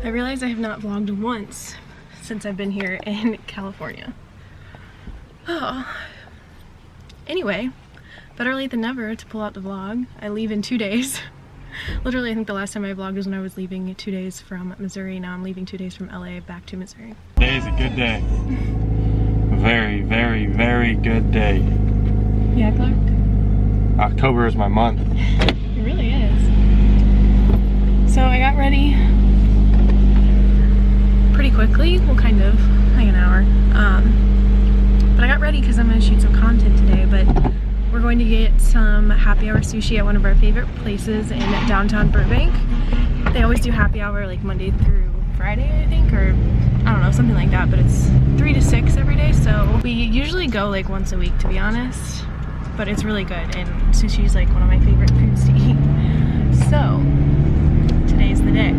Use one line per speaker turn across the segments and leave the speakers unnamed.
I realize I have not vlogged once since I've been here in California. Oh. Anyway, better late than never to pull out the vlog. I leave in 2 days. Literally, I think the last time I vlogged was when I was leaving 2 days from Missouri. Now I'm leaving 2 days from LA back to Missouri.
Today is a good day. Very, very, very good day.
Yeah, Clark?
October is my month.
It really is. So I got ready pretty quickly. Well, kind of, like an hour. But I got ready because I'm going to shoot some content today. But we're going to get some happy hour sushi at one of our favorite places in downtown Burbank. They always do happy hour like Monday through Friday, I think, or I don't know, something like that. But it's 3 to 6 every day. So we usually go like once a week, to be honest. But it's really good, and sushi is like one of my favorite foods to eat. So today's the day.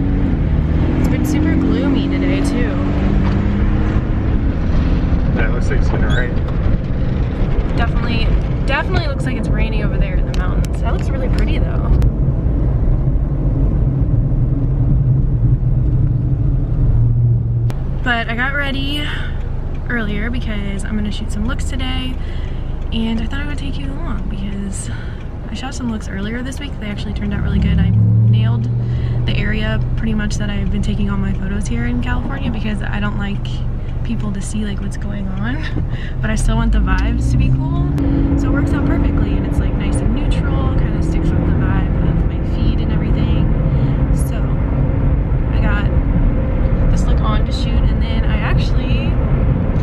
It's been super gloomy today too.
Yeah, it looks like it's gonna rain.
Definitely looks like it's raining over there in the mountains. That looks really pretty though. But I got ready earlier because I'm gonna shoot some looks today, and I thought I would take you along because I shot some looks earlier this week. They actually turned out really good. I nailed the area pretty much that I've been taking all my photos here in California because I don't like people to see like what's going on, but I still want the vibes to be cool. So it works out perfectly, and it's like nice and neutral, kind of sticks with the vibe of my feed and everything. So I got this look on to shoot, and then I actually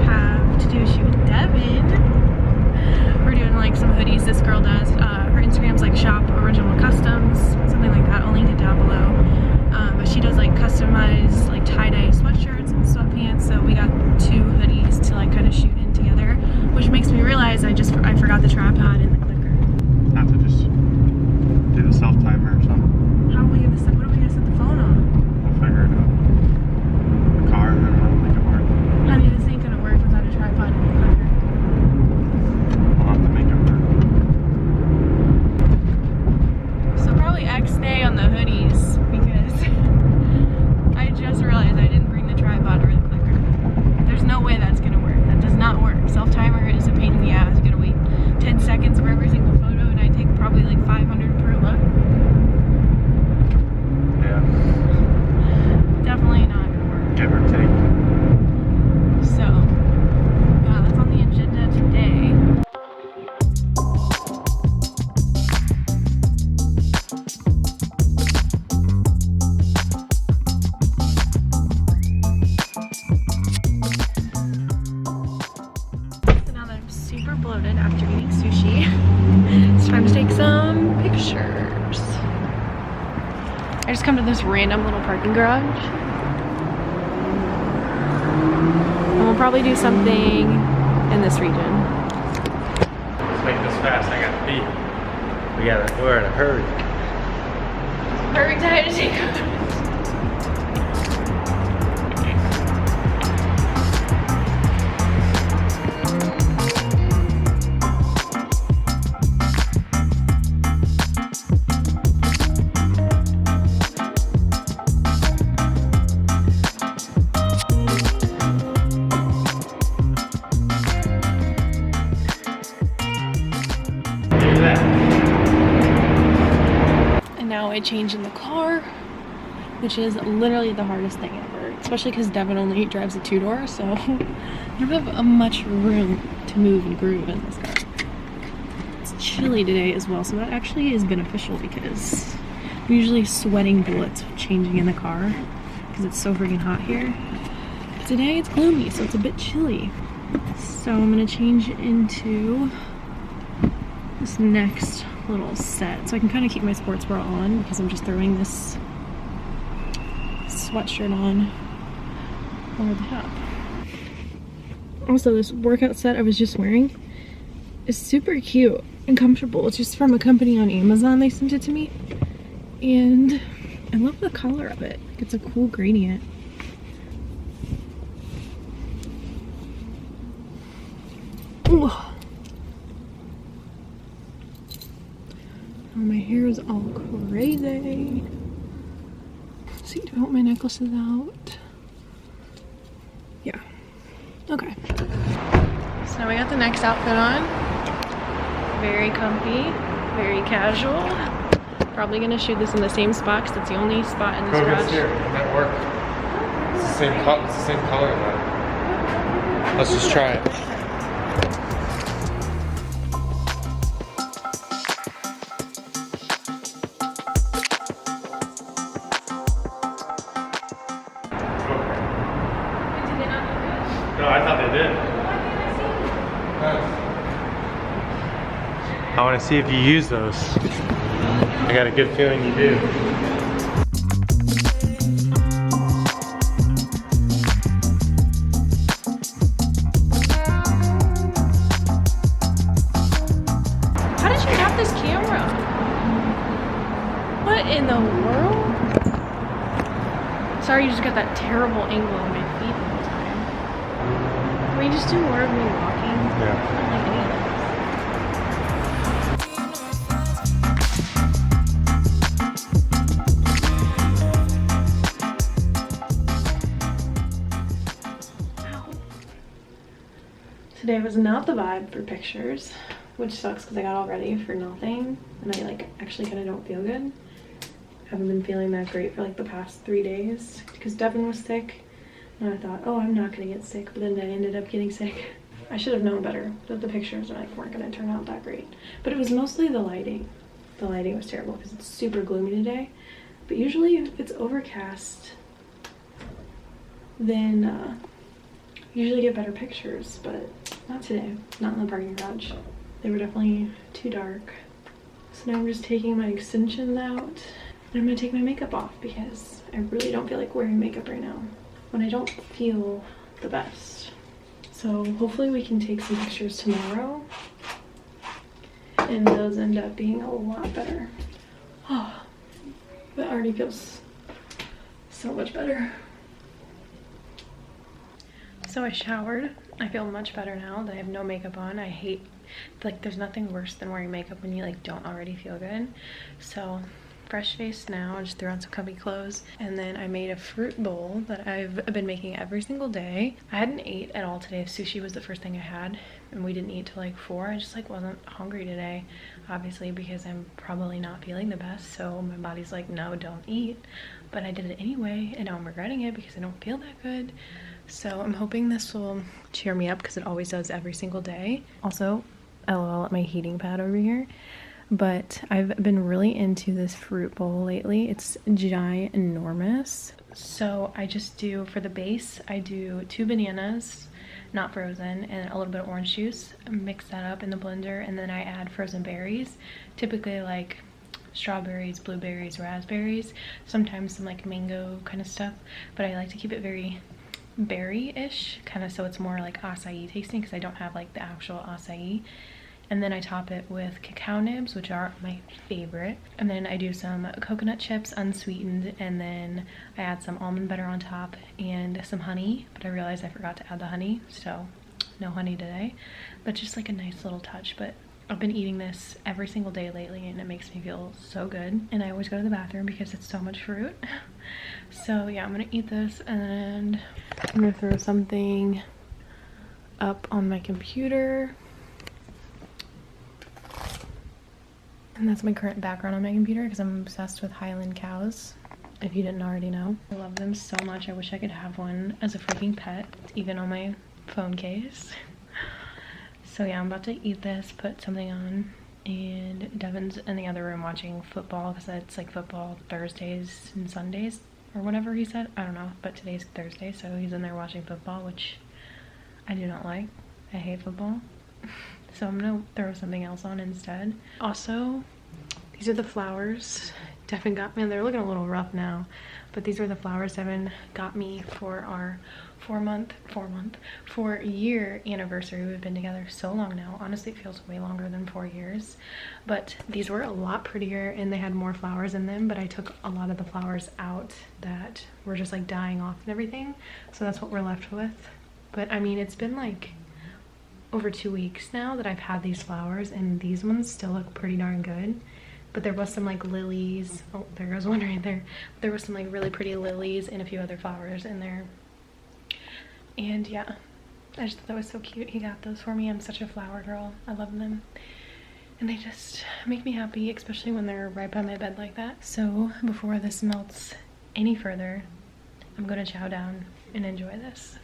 have to do a shoot with Devin. We're doing like some hoodies this girl does. Her Instagram's like Shop Original Customs, something like that. I'll link it down below. But she does like customized like tie-dye sweatshirts and sweatpants. So we got 2 hoodies to like kind of shoot in together, which makes me realize I forgot the tripod and the clicker.
Have to just do the self-timer or something.
How are we gonna set? What are we gonna set the phone on?
We'll figure it out. The car, I don't know, make it work.
Honey, this ain't gonna work without a tripod and a clicker.
We'll have to make it work.
So probably X day on the hoodies because I just realized I didn't bring the tripod or the clicker. There's no way that's gonna work. That does not work. Self-timer is a pain in the ass. You gotta wait 10 seconds for every single photo, and I take probably like 500 per look.
Yeah.
Definitely not gonna work.
Give or take.
So, yeah, that's on the agenda today. So now that I'm super bloated after eating sushi, it's time to take some pictures. I just come to this random little parking garage. And we'll probably do something in this region.
Let's make this fast. I gotta pee. We're in a hurry.
Perfect time to take photos. Now I change in the car, which is literally the hardest thing ever, especially because Devin only drives a 2-door, so I don't have much room to move and groove in this car. It's chilly today as well, so that actually is beneficial because I'm usually sweating bullets changing in the car because it's so freaking hot here. But today it's gloomy, so it's a bit chilly. So I'm gonna change into this next little set so I can kind of keep my sports bra on because I'm just throwing this sweatshirt on over the top. Also, this workout set I was just wearing is super cute and comfortable. It's just from a company on Amazon. They sent it to me, and I love the color of it. It's a cool gradient. Ooh. Oh, my hair is all crazy. Let's see, do I want my necklaces out? Yeah. Okay. So now we got the next outfit on. Very comfy, very casual. Probably gonna shoot this in the same spot because it's the only spot in this garage.
Here, that work. It's the same color though. Let's just try it. No, I thought they did. I want to see if you use those. I got a good feeling you do.
How did you have this camera? What in the world? Sorry, you just got that terrible angle on my feet the whole time. Can we just do more of me walking?
Yeah.
I don't like any of this. Today was not the vibe for pictures, which sucks because I got all ready for nothing and I like actually kind of don't feel good. Haven't been feeling that great for like the past 3 days because Devin was sick and I thought, oh, I'm not gonna get sick, but then I ended up getting sick. I should have known better that the pictures weren't gonna turn out that great. But it was mostly the lighting. The lighting was terrible because it's super gloomy today. But usually if it's overcast, then usually get better pictures, but not today. Not in the parking garage. They were definitely too dark. So now I'm just taking my extensions out and I'm gonna take my makeup off because I really don't feel like wearing makeup right now when I don't feel the best. So hopefully we can take some pictures tomorrow and those end up being a lot better. Oh, that already feels so much better. So I showered. I feel much better now that I have no makeup on. I hate, like, there's nothing worse than wearing makeup when you like don't already feel good. So fresh face now. I just threw on some comfy clothes and then I made a fruit bowl that I've been making every single day. I hadn't ate at all today. Sushi was the first thing I had and we didn't eat till like 4. I just like wasn't hungry today, obviously, because I'm probably not feeling the best. So my body's like, no, don't eat. But I did it anyway and now I'm regretting it because I don't feel that good. So I'm hoping this will cheer me up because it always does every single day. Also, LOL at my heating pad over here. But I've been really into this fruit bowl lately. It's ginormous. So I just do, for the base, I do 2 bananas, not frozen, and a little bit of orange juice. Mix that up in the blender and then I add frozen berries. Typically like strawberries, blueberries, raspberries, sometimes some like mango kind of stuff. But I like to keep it very berry-ish, kind of, so it's more like acai tasting because I don't have like the actual acai. And then I top it with cacao nibs, which are my favorite. And then I do some coconut chips unsweetened, and then I add some almond butter on top and some honey, but I realized I forgot to add the honey, so no honey today. But just like a nice little touch. But I've been eating this every single day lately and it makes me feel so good. And I always go to the bathroom because it's so much fruit. So yeah, I'm gonna eat this and I'm gonna throw something up on my computer. And that's my current background on my computer because I'm obsessed with Highland cows, if you didn't already know. I love them so much. I wish I could have one as a freaking pet, even on my phone case. So yeah, I'm about to eat this, put something on, and Devin's in the other room watching football because it's like football Thursdays and Sundays or whatever he said. I don't know, but today's Thursday, so he's in there watching football, which I do not like. I hate football. So I'm gonna throw something else on instead. Also, these are the flowers Devin got me. They're looking a little rough now, but these are the flowers Devin got me for our 4-year anniversary. We've been together so long now. Honestly, it feels way longer than 4 years. But these were a lot prettier and they had more flowers in them, but I took a lot of the flowers out that were just like dying off and everything. So that's what we're left with. But I mean, it's been like over 2 weeks now that I've had these flowers and these ones still look pretty darn good. but there was some like lilies. Oh, there goes one right there. There was some like really pretty lilies and a few other flowers in there. And yeah, I just thought that was so cute. He got those for me. I'm such a flower girl. I love them. And they just make me happy, especially when they're right by my bed like that. So before this melts any further, I'm gonna chow down and enjoy this.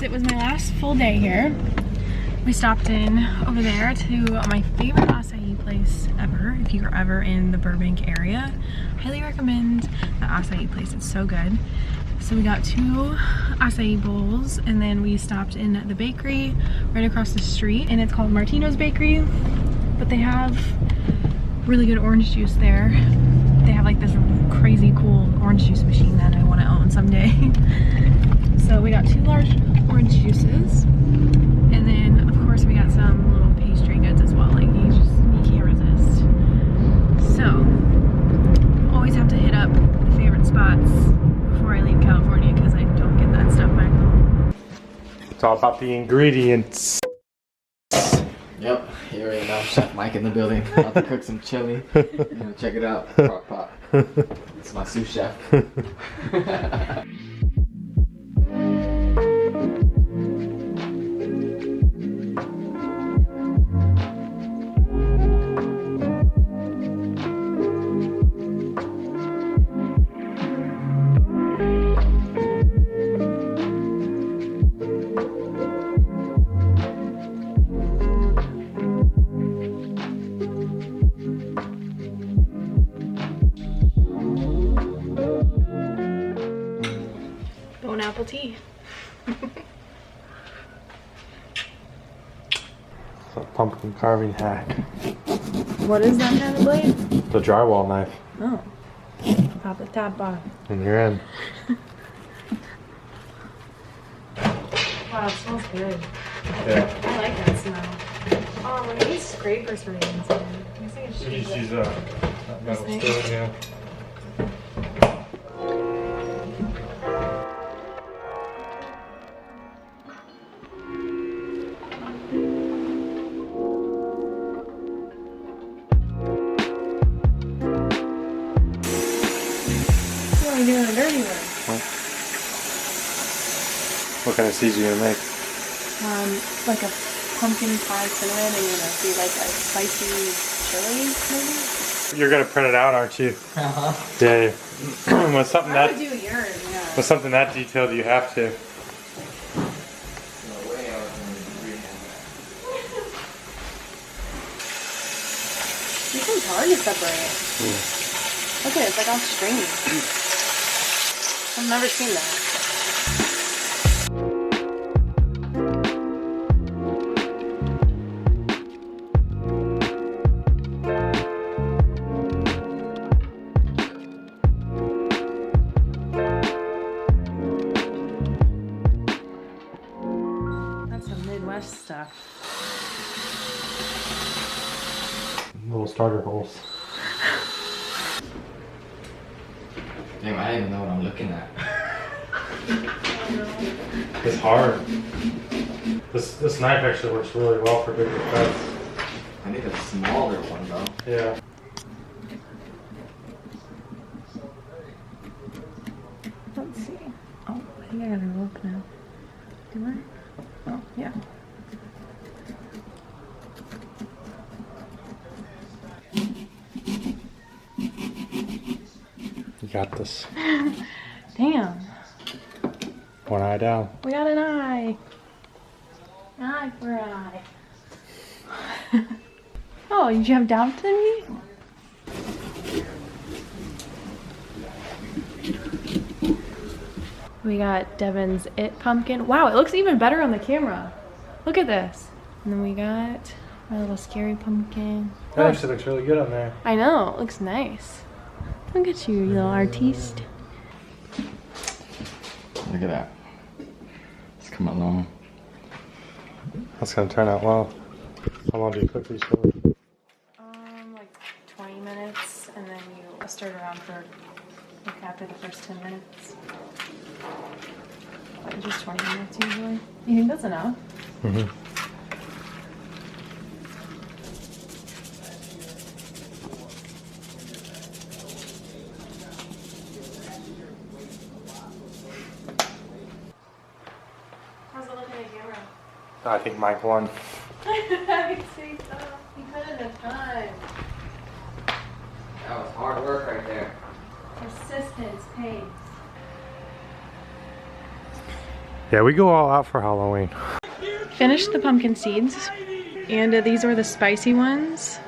It was my last full day here. We stopped in over there to my favorite acai place ever. If you're ever in the Burbank area, highly recommend the acai place. It's so good. So we got 2 acai bowls, and then we stopped in the bakery right across the street, and it's called Martino's Bakery, but they have really good orange juice there. They have like this crazy cool orange juice machine that I want to own someday. So we got 2 large orange juices, and then of course we got some little pastry goods as well. Like you can't resist. So always have to hit up the favorite spots before I leave California because I don't get that stuff back home.
It's all about the ingredients.
Yep, you already know, Chef Mike in the building. About to cook some chili. You know, check it out. Crock pot. It's my sous chef.
Apple tea.
It's a pumpkin carving hack.
What is that kind of blade?
The drywall knife.
Oh. Pop the top off.
And you're in.
Wow, it smells good.
Yeah.
I like that smell. Oh, one of these scrapers for the inside. I guess I can
So you
just
use that metal
thing?
spoon, yeah.
Doing the dirty work.
What kind of seeds are you gonna make?
Like a pumpkin pie cinnamon, and do like a spicy chili, maybe.
You're gonna print it out, aren't you?
Uh-huh.
Yeah. With something
I
that
would do yours, yeah.
with something that detailed, you have to.
No way I was going to freehand
These one's hard to separate. Look at it, it's like all stringy. I've never seen that. That's some Midwest stuff.
Little starter holes.
Damn, I don't even know what I'm looking at.
It's hard. This knife actually works really well for bigger cuts.
I need a smaller one though.
Yeah.
Let's see. Oh, I think I gotta look now. Do I? Oh, yeah.
You got this.
Damn.
One eye down.
We got an eye. An eye for an eye. Oh, did you have doubts in me? We got Devin's It pumpkin. Wow, it looks even better on the camera. Look at this. And then we got my little scary pumpkin.
That actually looks really good on there.
I know, it looks nice. Look at you, little artiste.
Look at that. It's coming along.
That's gonna turn out well. How long do you cook these for?
Like 20 minutes, and then you stir it around for like after the first 10 minutes. Like just 20 minutes usually. You think that's enough?
Mm-hmm.
How's it looking at camera?
I think Mike won.
I see so. You put in the time.
That was hard work right there.
Persistence pays.
Yeah, we go all out for Halloween.
Finished the pumpkin seeds, and these were the spicy ones.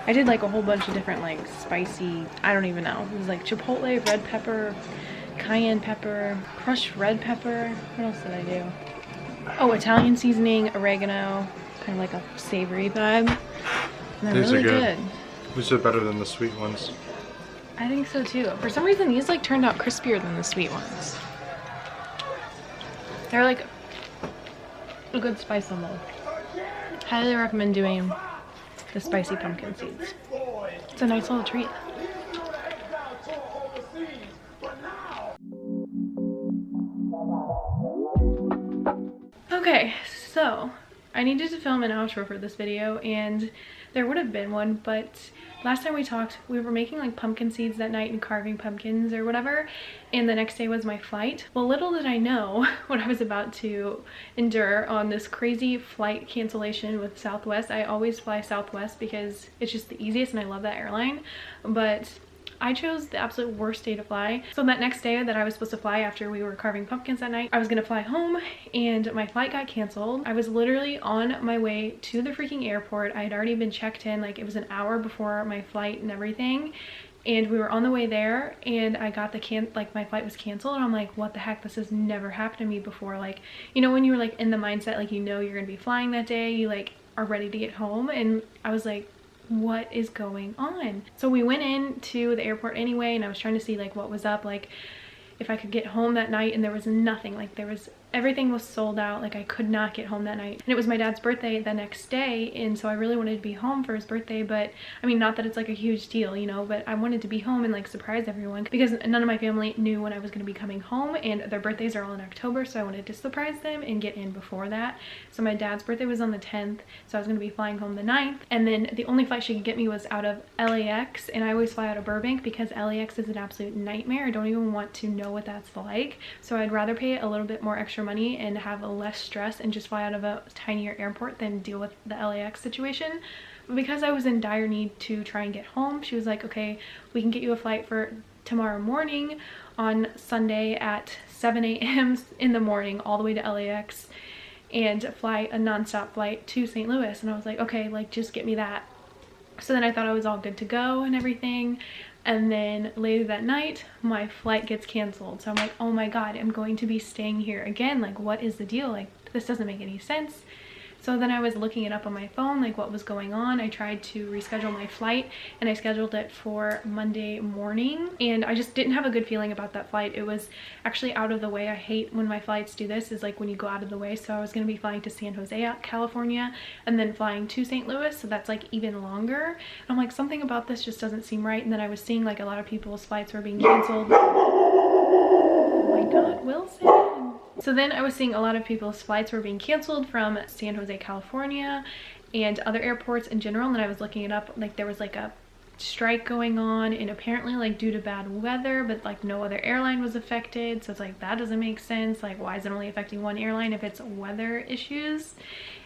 I did like a whole bunch of different like spicy, I don't even know. It was like chipotle, red pepper, cayenne pepper, crushed red pepper. What else did I do? Oh, Italian seasoning, oregano, kind of like a savory vibe. And they're
These
really
are good.
good.
These are better than the sweet ones.
I think so too. For some reason, these like turned out crispier than the sweet ones. They're like a good spice on them. Highly recommend doing the spicy pumpkin seeds. It's a nice little treat. Okay, so I needed to film an outro for this video, and there would have been one, but last time we talked, we were making like pumpkin seeds that night and carving pumpkins or whatever, and the next day was my flight. Well, little did I know what I was about to endure on this crazy flight cancellation with Southwest. I always fly Southwest because it's just the easiest and I love that airline, but I chose the absolute worst day to fly. So that next day that I was supposed to fly after we were carving pumpkins that night, I was gonna fly home and my flight got canceled. I was literally on my way to the freaking airport. I had already been checked in, like it was an hour before my flight and everything. And we were on the way there and I got my flight was canceled, and I'm like, what the heck, this has never happened to me before. Like, you know, when you were like in the mindset, like, you know, you're gonna be flying that day, you like are ready to get home, and I was like, what is going on? So we went in-to the airport anyway, and I was trying to see like what was up, like if I could get home that night, and there was nothing. Like everything was sold out. Like I could not get home that night, and it was my dad's birthday the next day, and so I really wanted to be home for his birthday. But I mean, not that it's like a huge deal, you know, but I wanted to be home and like surprise everyone because none of my family knew when I was going to be coming home, and their birthdays are all in October, so I wanted to surprise them and get in before that. So my dad's birthday was on the 10th, so I was going to be flying home the 9th, and then the only flight she could get me was out of LAX, and I always fly out of Burbank because LAX is an absolute nightmare. I don't even want to know what that's like, so I'd rather pay a little bit more extra money and have a less stress and just fly out of a tinier airport than deal with the LAX situation. But because I was in dire need to try and get home, she was like, okay, we can get you a flight for tomorrow morning on Sunday at 7 a.m. in the morning all the way to LAX and fly a non-stop flight to St. Louis. And I was like, okay, like just get me that. So then I thought I was all good to go and everything. And then later that night, my flight gets canceled. So I'm like, oh my God, I'm going to be staying here again. Like, what is the deal? Like, this doesn't make any sense. So then I was looking it up on my phone, like what was going on. I tried to reschedule my flight, and I scheduled it for Monday morning, and I just didn't have a good feeling about that flight. It was actually out of the way. I hate when my flights do this, is like when you go out of the way. So I was going to be flying to San Jose, California, and then flying to St. Louis, so that's like even longer. And I'm like, something about this just doesn't seem right. And then I was seeing like a lot of people's flights were being canceled. Oh my God, Wilson. So then I was seeing a lot of people's flights were being canceled from San Jose, California, and other airports in general. And then I was looking it up, like there was like a strike going on, and apparently like due to bad weather, but like no other airline was affected. So it's like, that doesn't make sense. Like, why is it only affecting one airline if it's weather issues?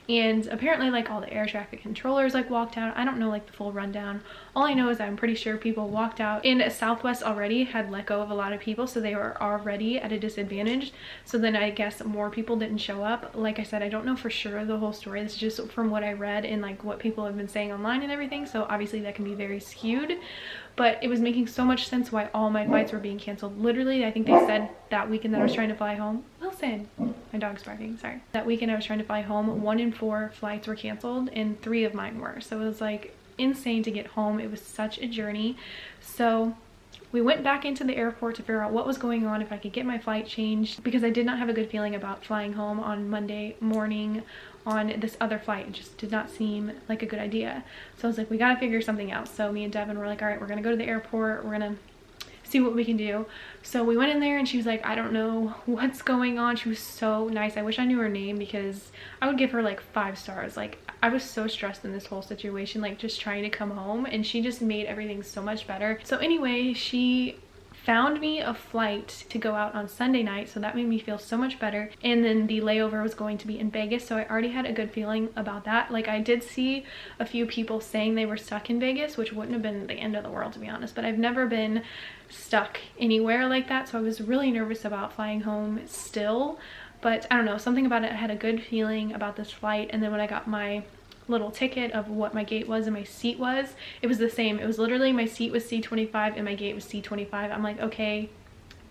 And apparently like all the air traffic controllers like walked out. I don't know like the full rundown. All I know is I'm pretty sure people walked out, and Southwest already had let go of a lot of people, so they were already at a disadvantage. So then I guess more people didn't show up. Like I said, I don't know for sure the whole story. This is just from what I read and like what people have been saying online and everything. So obviously that can be very skewed, but it was making so much sense why all my flights were being canceled. Literally, I think they said that weekend that I was trying to fly home. Wilson, my dog's barking, sorry. That weekend I was trying to fly home, 1 in 4 flights were canceled, and 3 of mine were. So it was like insane to get home. It was such a journey. So we went back into the airport to figure out what was going on, if I could get my flight changed, because I did not have a good feeling about flying home on Monday morning on this other flight. It just did not seem like a good idea. So I was like, we gotta figure something out. So me and Devin were like, all right, we're gonna go to the airport, we're gonna see what we can do. So we went in there and she was like, I don't know what's going on. She was so nice. I wish I knew her name because I would give her like 5 stars. Like, I was so stressed in this whole situation, like just trying to come home, and she just made everything so much better. So anyway, she found me a flight to go out on Sunday night, so that made me feel so much better. And then the layover was going to be in Vegas, so I already had a good feeling about that. Like, I did see a few people saying they were stuck in Vegas, which wouldn't have been the end of the world, to be honest, but I've never been stuck anywhere like that, so I was really nervous about flying home still. But I don't know, something about it, I had a good feeling about this flight. And then when I got my little ticket of what my gate was and my seat was, it was the same. It was literally, my seat was C25 and my gate was C25. I'm like, okay,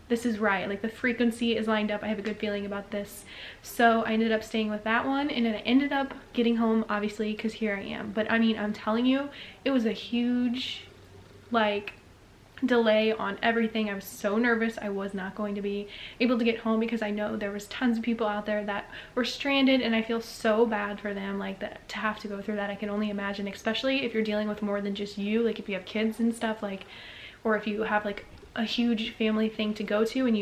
this is right. Like, the frequency is lined up. I have a good feeling about this. So I ended up staying with that one, and then I ended up getting home, obviously, because here I am. But I mean, I'm telling you, it was a huge, like, delay on everything. I was so nervous I was not going to be able to get home, because I know there was tons of people out there that were stranded, and I feel so bad for them, like, that to have to go through that. I can only imagine, especially if you're dealing with more than just you, like if you have kids and stuff, like, or if you have like a huge family thing to go to and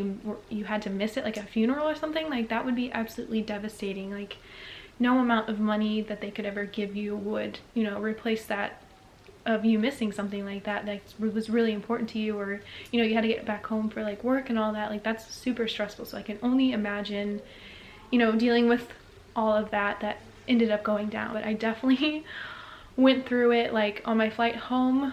you had to miss it, like a funeral or something. Like, that would be absolutely devastating. Like, no amount of money that they could ever give you would, you know, replace that of you missing something like that was really important to you, or, you know, you had to get back home for like work and all that. Like, that's super stressful. So I can only imagine, you know, dealing with all of that ended up going down. But I definitely went through it. Like, on my flight home,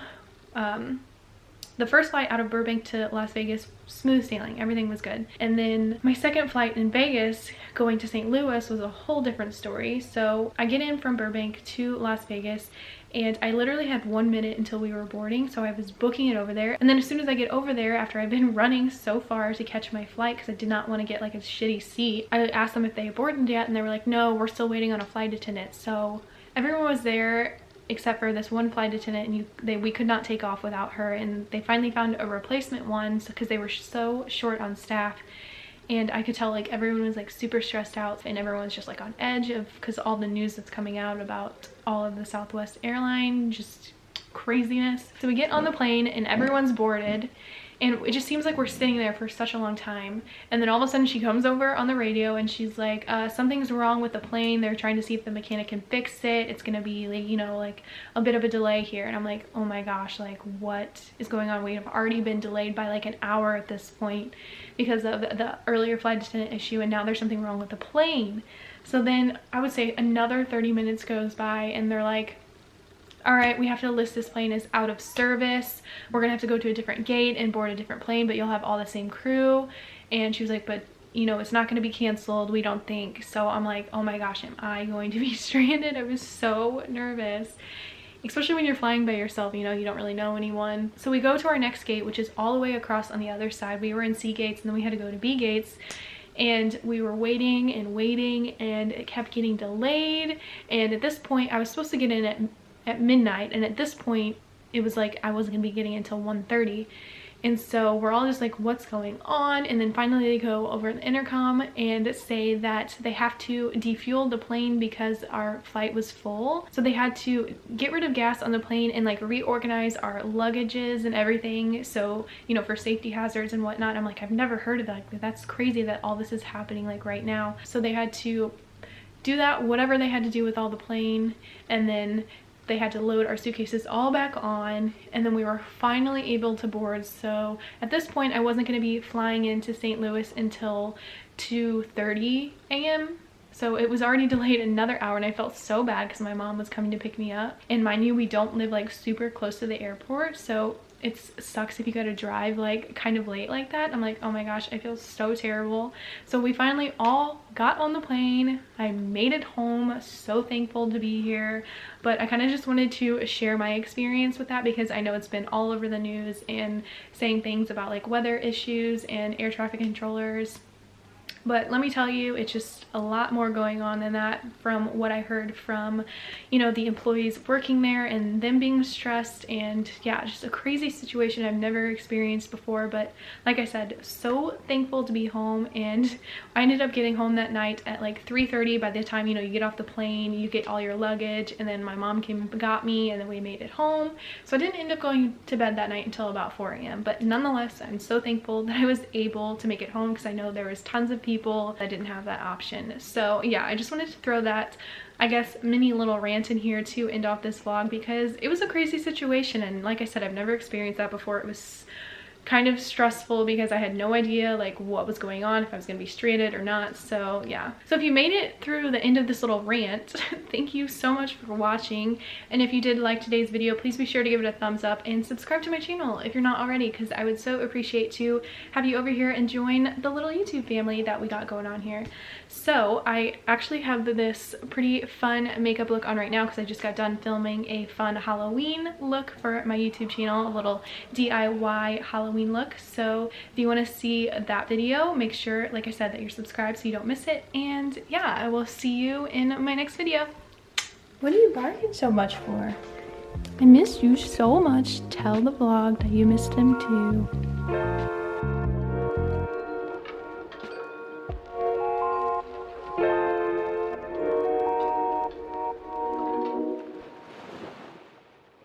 the first flight out of Burbank to Las Vegas, smooth sailing, everything was good. And then my second flight in Vegas going to St. Louis was a whole different story. So I get in from Burbank to Las Vegas, and I literally had 1 minute until we were boarding, so I was booking it over there. And then as soon as I get over there, after I've been running so far to catch my flight because I did not want to get like a shitty seat, I asked them if they had boarded yet, and they were like, no, we're still waiting on a flight attendant. So everyone was there except for this one flight attendant, and we could not take off without her. And they finally found a replacement one because they were so short on staff. And I could tell, like, everyone was like super stressed out, and everyone's just like on edge of, because all the news that's coming out about all of the Southwest airline, just craziness. So we get on the plane and everyone's boarded, and it just seems like we're sitting there for such a long time. And then all of a sudden she comes over on the radio and she's like, something's wrong with the plane. They're trying to see if the mechanic can fix it. It's gonna be, like, you know, like a bit of a delay here. And I'm like, oh my gosh, like, what is going on? We have already been delayed by like an hour at this point because of the earlier flight attendant issue, and now there's something wrong with the plane. So then I would say another 30 minutes goes by, and they're like, all right, we have to list this plane as out of service. We're gonna have to go to a different gate and board a different plane, but you'll have all the same crew. And she was like, but, you know, it's not gonna be canceled, we don't think. So I'm like, oh my gosh, am I going to be stranded? I was so nervous, especially when you're flying by yourself, you know, you don't really know anyone. So we go to our next gate, which is all the way across on the other side. We were in C gates, and then we had to go to B gates. And we were waiting and waiting, and it kept getting delayed. And at this point, I was supposed to get in at midnight, and at this point it was like I wasn't gonna be getting until 1:30. And so we're all just like, what's going on? And then finally they go over the intercom and say that they have to defuel the plane because our flight was full. So they had to get rid of gas on the plane and like reorganize our luggages and everything, so, you know, for safety hazards and whatnot. I'm like, I've never heard of that. That's crazy that all this is happening like right now. So they had to do that, whatever they had to do with all the plane, and then they had to load our suitcases all back on, and then we were finally able to board. So at this point I wasn't going to be flying into St. Louis until 2:30 a.m. So it was already delayed another hour, and I felt so bad because my mom was coming to pick me up. And mind you, we don't live like super close to the airport, so it sucks if you gotta drive like kind of late like that. I'm like, oh my gosh, I feel so terrible. So we finally all got on the plane. I made it home, so thankful to be here. But I kind of just wanted to share my experience with that, because I know it's been all over the news and saying things about like weather issues and air traffic controllers But let me tell you, it's just a lot more going on than that from what I heard from, you know, the employees working there and them being stressed, and yeah, just a crazy situation I've never experienced before. But like I said, so thankful to be home, and I ended up getting home that night at like 3:30. By the time, you know, you get off the plane, you get all your luggage, and then my mom came and got me, and then we made it home. So I didn't end up going to bed that night until about 4 a.m. But nonetheless, I'm so thankful that I was able to make it home, because I know there was tons of people that didn't have that option. So yeah, I just wanted to throw that, I guess, mini little rant in here to end off this vlog, because it was a crazy situation, and like I said, I've never experienced that before. It was kind of stressful because I had no idea like what was going on, if I was gonna be stranded or not. So yeah, so if you made it through the end of this little rant, thank you so much for watching. And if you did like today's video, please be sure to give it a thumbs up and subscribe to my channel if you're not already, because I would so appreciate to have you over here and join the little YouTube family that we got going on here. So I actually have this pretty fun makeup look on right now, because I just got done filming a fun Halloween look for my YouTube channel, a little DIY Halloween look. So if you want to see that video, make sure, like I said, that you're subscribed so you don't miss it. And yeah, I will see you in my next video. What are you barking so much for? I miss you so much. Tell the vlog that you missed him too.